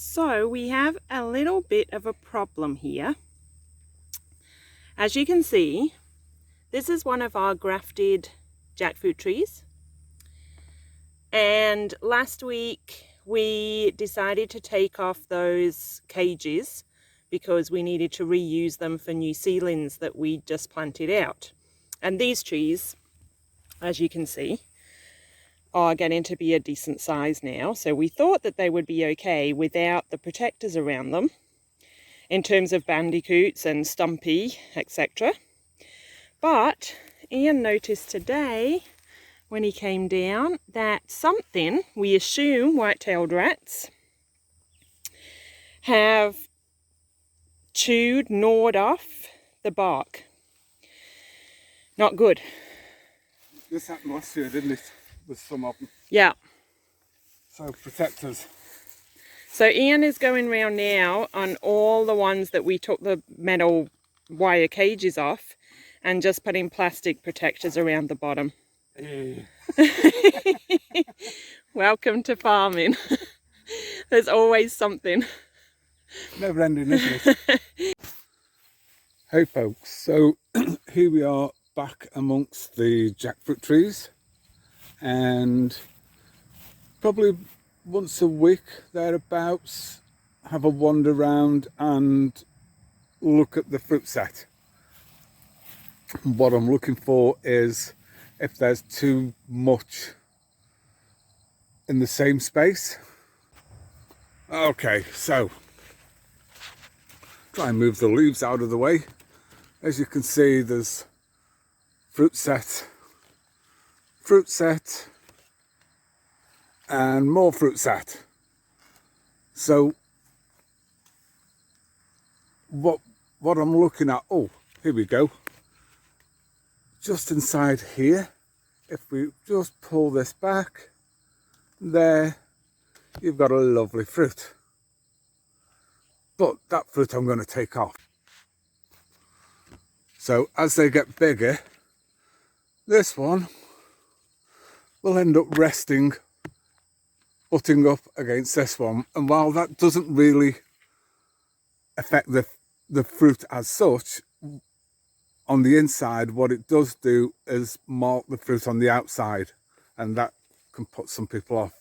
So we have a little bit of a problem here. As you can see, this is one of our grafted jackfruit trees. And last week we decided to take off those cages because we needed to reuse them for new seedlings that we just planted out. And these trees, as you can see, are getting to be a decent size now. So we thought that they would be okay without the protectors around them in terms of bandicoots and stumpy, etc. But Ian noticed today when he came down that something, we assume white-tailed rats, have gnawed off the bark. Not good. This happened last year, didn't it? With some of them. Yeah. So protectors. So Ian is going round now on all the ones that we took the metal wire cages off and just putting plastic protectors around the bottom. Hey. Welcome to farming. There's always something. Never ending, isn't it? Hey folks, so here we are back amongst the jackfruit trees, and probably once a week thereabouts have a wander around and look at the fruit set. What I'm looking for is if there's too much in the same space. Okay, so try and move the leaves out of the way. As you can see, there's fruit set, and more fruit set. So what I'm looking at, oh, here we go. Just inside here, if we just pull this back, there, you've got a lovely fruit. But that fruit I'm going to take off. So as they get bigger, this one will end up resting, butting up against this one. And while that doesn't really affect the fruit as such, on the inside, what it does do is mark the fruit on the outside, and that can put some people off.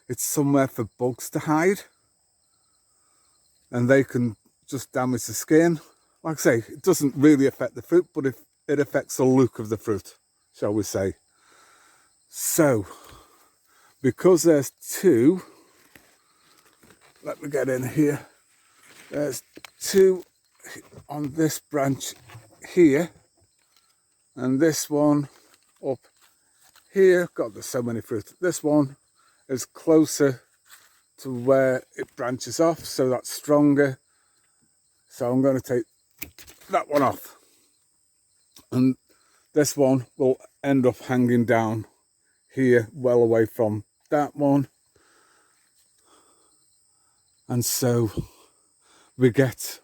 It's somewhere for bugs to hide, and they can just damage the skin. Like I say, it doesn't really affect the fruit, but it affects the look of the fruit, shall we say. So, because there's two, let me get in here. There's two on this branch here, and this one up here. God, there's so many fruit. This one is closer to where it branches off, so that's stronger. So I'm going to take that one off, and this one will end up hanging down here, well away from that one, and so we get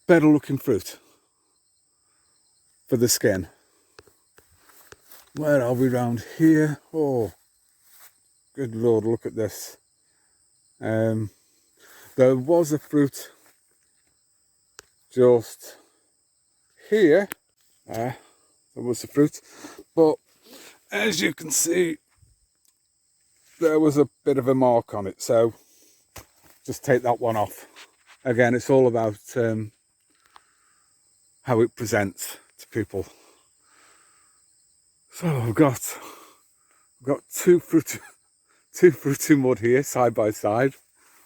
better looking fruit for the skin. Where are we round here? Oh, good Lord, look at this. There was a fruit just here. There was a fruit, but as you can see, there was a bit of a mark on it, so just take that one off. Again, it's all about how it presents to people. So I've got two fruity mud here side by side.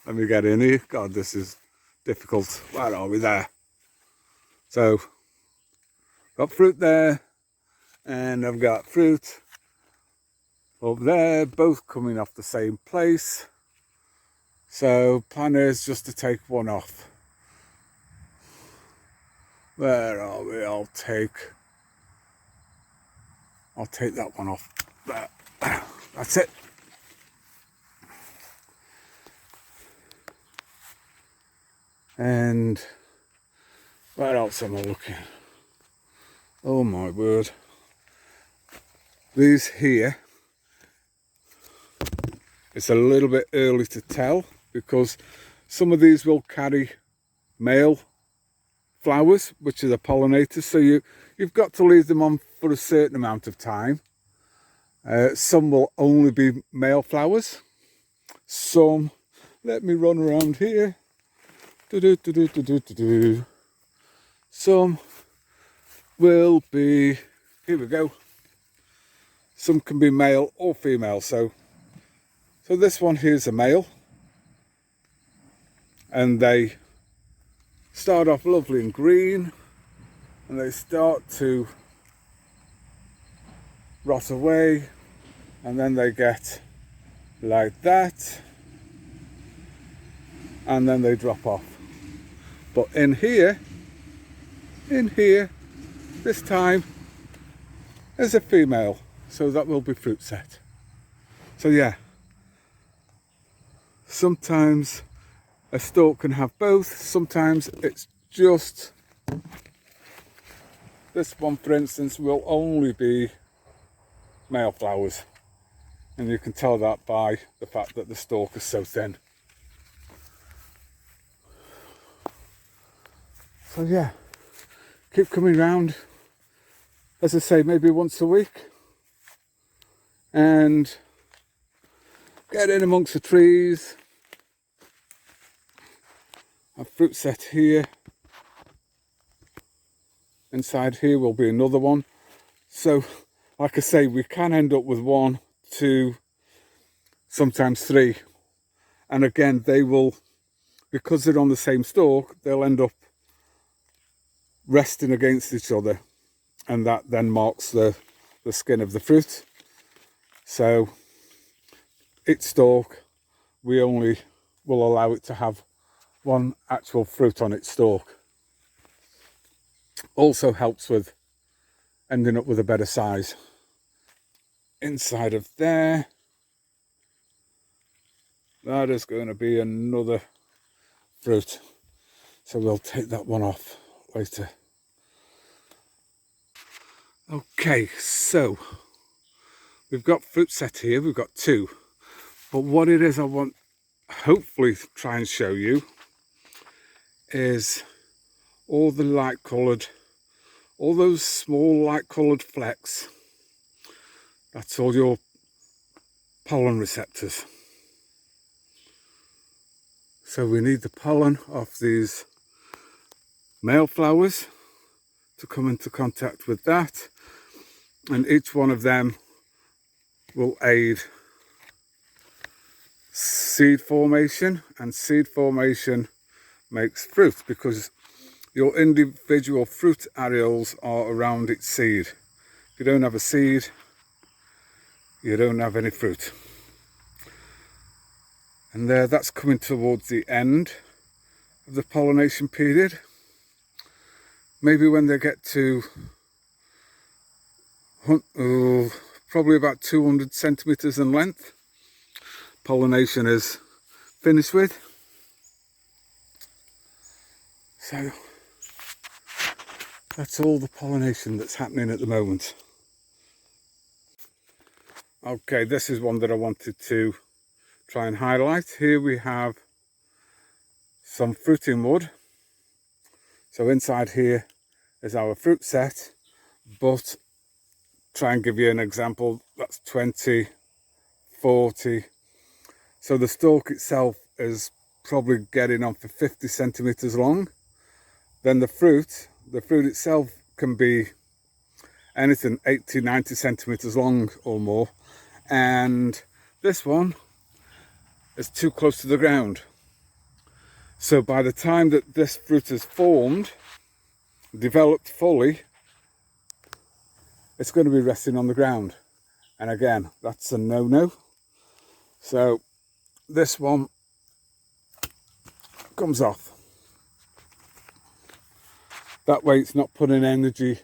Let me get in here. God, this is difficult. Where are we? There. So got fruit there, and I've got fruit up there, both coming off the same place. So plan is just to take one off. Where are we? I'll take that one off. There. That's it. And where else am I looking? Oh my word. These here It's a little bit early to tell because some of these will carry male flowers, which are the pollinators, so you've got to leave them on for a certain amount of time. Some will only be male flowers. Some, let me run around here. Some will be, here we go. Some can be male or female. So this one here's a male, and they start off lovely and green, and they start to rot away, and then they get like that, and then they drop off. But in here, this time is a female, so that will be fruit set. So yeah, sometimes a stalk can have both, sometimes it's just, this one for instance will only be male flowers, and you can tell that by the fact that the stalk is so thin. So yeah, keep coming round, as I say, maybe once a week, and get in amongst the trees. A fruit set here. Inside here will be another one. So like I say, we can end up with 1, 2, sometimes 3, and again they will, because they're on the same stalk, they'll end up resting against each other, and that then marks the skin of the fruit. So each stalk, we only will allow it to have 1 actual fruit on its stalk. Also helps with ending up with a better size. Inside of there, that is going to be another fruit, so we'll take that one off later. Okay, so we've got fruit set here, we've got 2, but what it is I want hopefully to try and show you is all the light coloured, all those small light coloured flecks. That's all your pollen receptors. So we need the pollen off these male flowers to come into contact with that, and each one of them will aid seed formation, and seed formation makes fruit because your individual fruit areoles are around its seed. If you don't have a seed, you don't have any fruit. And there, that's coming towards the end of the pollination period. Maybe when they get to probably about 200 centimeters in length, pollination is finished with. So that's all the pollination that's happening at the moment. Okay, this is one that I wanted to try and highlight. Here we have some fruiting mud. So inside here is our fruit set, but try and give you an example, that's 20, 40. So the stalk itself is probably getting on for 50 centimeters long. Then the fruit itself can be anything 80, 90 centimeters long or more. And this one is too close to the ground. So by the time that this fruit is formed, developed fully, it's going to be resting on the ground. And again, that's a no-no. So this one comes off. That way it's not putting energy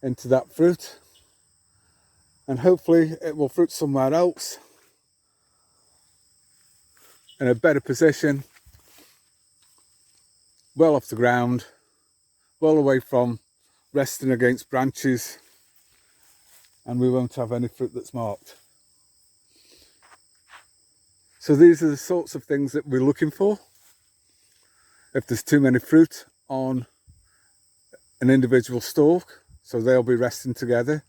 into that fruit. And hopefully it will fruit somewhere else in a better position, well off the ground, well away from resting against branches, and we won't have any fruit that's marked. So these are the sorts of things that we're looking for. If there's too many fruit on an individual stalk, so they'll be resting together.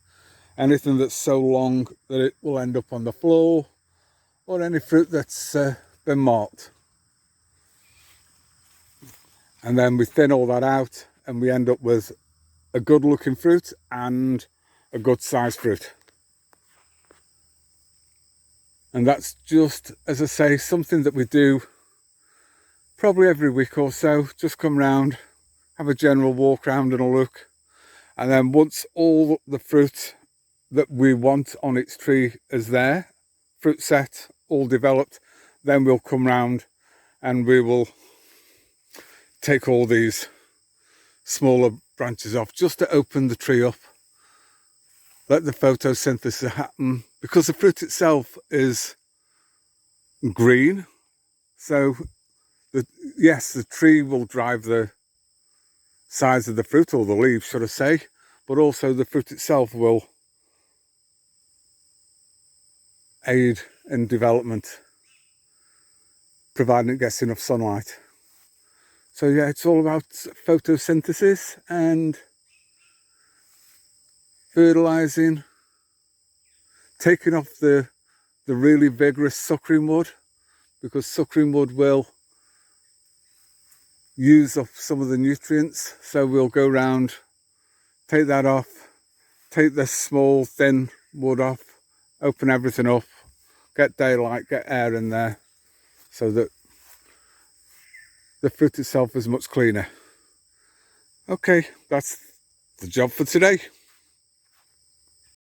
Anything that's so long that it will end up on the floor, or any fruit that's been marked. And then we thin all that out and we end up with a good looking fruit and a good sized fruit. And that's just, as I say, something that we do probably every week or so. Just come round, have a general walk round and a look. And then once all the fruit that we want on its tree is there, fruit set, all developed, then we'll come round and we will take all these smaller branches off just to open the tree up, let the photosynthesis happen, because the fruit itself is green. So yes, the tree will drive the size of the fruit, or the leaves should I say, but also the fruit itself will aid in development, providing it gets enough sunlight. So yeah, it's all about photosynthesis and fertilizing, taking off the really vigorous suckering wood, because suckering wood will use up some of the nutrients. So we'll go round, take that off, take the small thin wood off, open everything up, get daylight, get air in there, so that the fruit itself is much cleaner. Okay, that's the job for today.